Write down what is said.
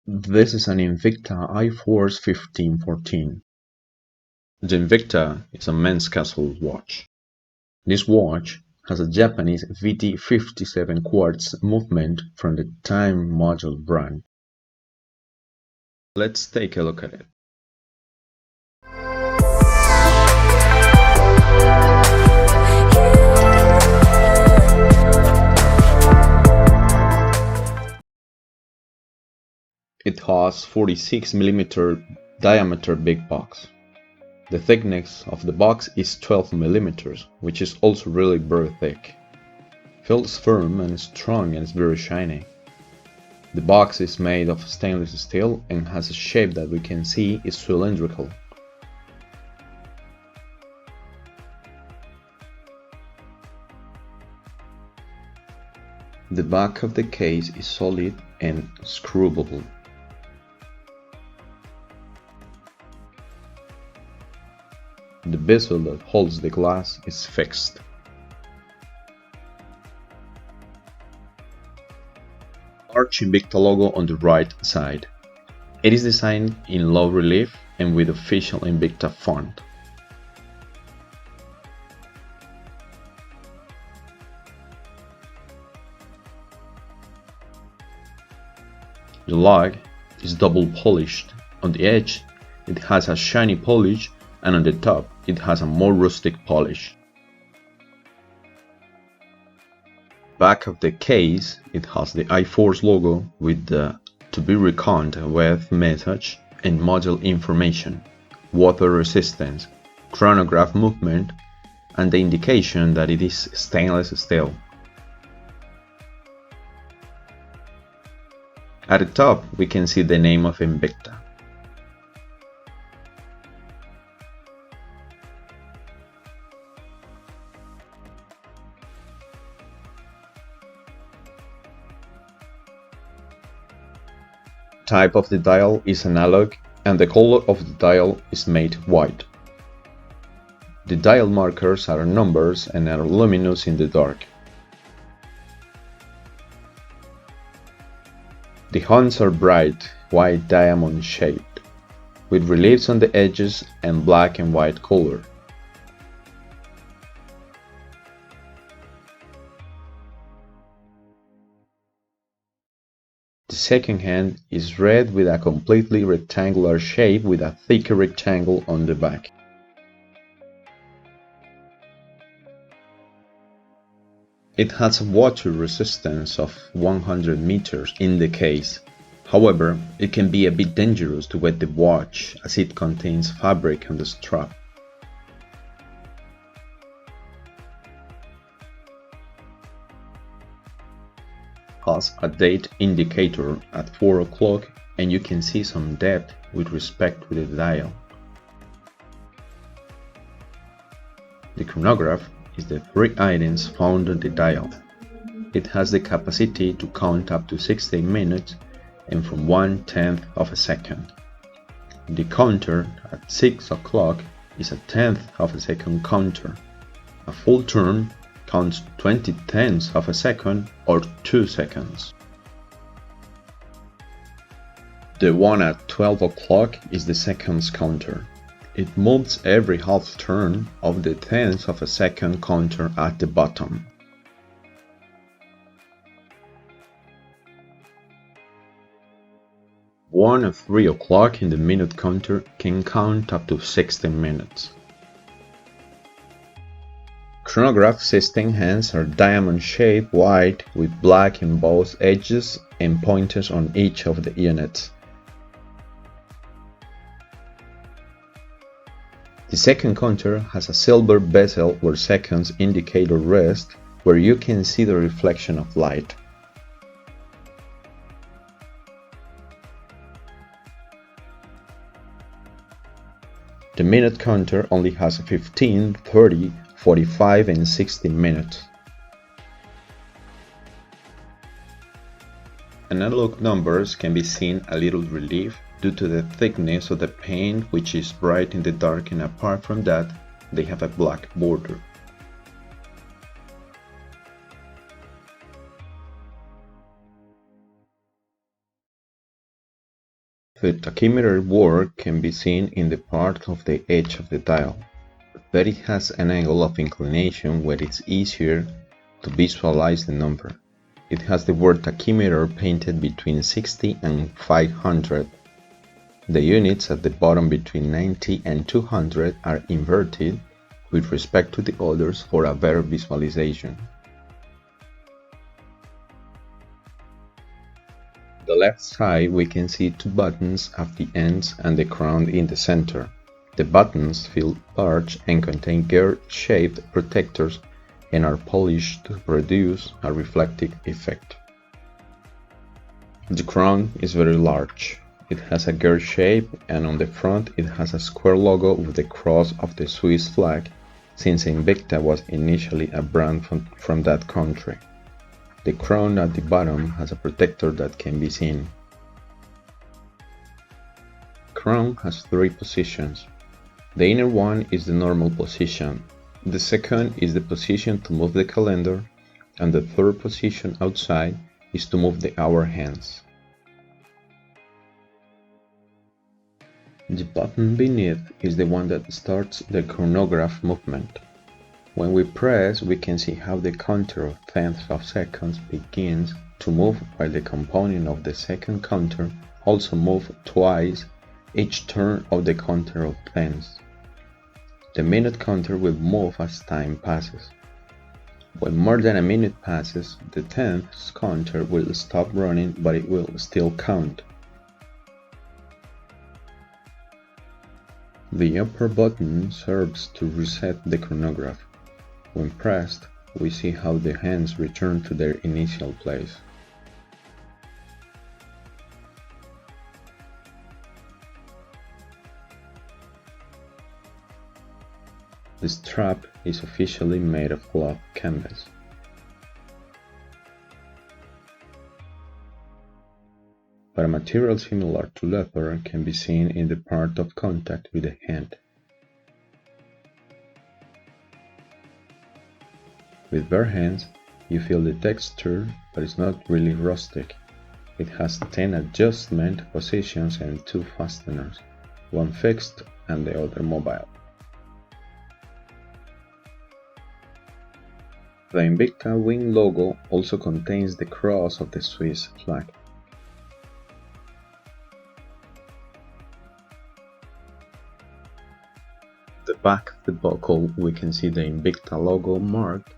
This is an Invicta iForce 1514. The Invicta is a men's casual watch. This watch has a Japanese VT57 quartz movement from the Time Module brand. Let's take a look at it. It has 46mm diameter big box. The thickness of the box is 12mm, which is also really very thick. Feels firm and strong and is very shiny. The box is made of stainless steel and has a shape that we can see is cylindrical. The back of the case is solid and screwable. The bezel that holds the glass is fixed. Large Invicta logo on the right side. It is designed in low relief and with official Invicta font. The lug is double polished. On the edge it has a shiny polish, and on the top it has a more rustic polish. Back of the case it has the iForce logo with the "to be reckoned with" message and module information, water resistance, chronograph movement, and the indication that it is stainless steel. At the top we can see the name of Invicta. Type of the dial is analog and the color of the dial is made white. The dial markers are numbers and are luminous in the dark. The horns are bright, white diamond shaped, with reliefs on the edges and black and white color. The second hand is red with a completely rectangular shape with a thicker rectangle on the back. It has a water resistance of 100 meters in the case. However, it can be a bit dangerous to wet the watch as it contains fabric on the strap. Has a date indicator at 4 o'clock and you can see some depth with respect to the dial. The chronograph is the 3 items found on the dial. It has the capacity to count up to 60 minutes and from 1/10 of a second. The counter at 6 o'clock is a 1/10 of a second counter. A full turn counts 20/10 of a second or 2 seconds. The one at 12 o'clock is the seconds counter. It moves every half turn of the 1/10 of a second counter at the bottom. One at 3 o'clock in the minute counter can count up to 60 minutes. Chronograph system hands are diamond-shaped white with black in both edges and pointers on each of the units. The second counter has a silver bezel where seconds indicator rests, where you can see the reflection of light. The minute counter only has 15, 30, 45 and 60 minutes. Analog numbers can be seen a little relief due to the thickness of the paint, which is bright in the dark, and apart from that, they have a black border. The tachymeter work can be seen in the part of the edge of the dial, but it has an angle of inclination where it's easier to visualize the number. It has the word tachymeter painted between 60 and 500. The units at the bottom between 90 and 200 are inverted with respect to the others for a better visualization. On the left side we can see two buttons at the ends and the crown in the center. The buttons feel large and contain gear-shaped protectors and are polished to produce a reflective effect. The crown is very large. It has a gear shape, and on the front it has a square logo with the cross of the Swiss flag, since Invicta was initially a brand from that country. The crown at the bottom has a protector that can be seen. The crown has three positions. The inner one is the normal position, the second is the position to move the calendar, and the third position outside is to move the hour hands. The button beneath is the one that starts the chronograph movement. When we press, we can see how the counter of tenths of seconds begins to move while the component of the second counter also moves twice each turn of the counter of tenths. The minute counter will move as time passes. When more than a minute passes, the tenths counter will stop running, but it will still count. The upper button serves to reset the chronograph. When pressed, we see how the hands return to their initial place. The strap is officially made of cloth canvas. But a material similar to leather can be seen in the part of contact with the hand. With bare hands, you feel the texture, but it's not really rustic. It has 10 adjustment positions and 2 fasteners, one fixed and the other mobile. The Invicta wing logo also contains the cross of the Swiss flag. At the back of the buckle we can see the Invicta logo marked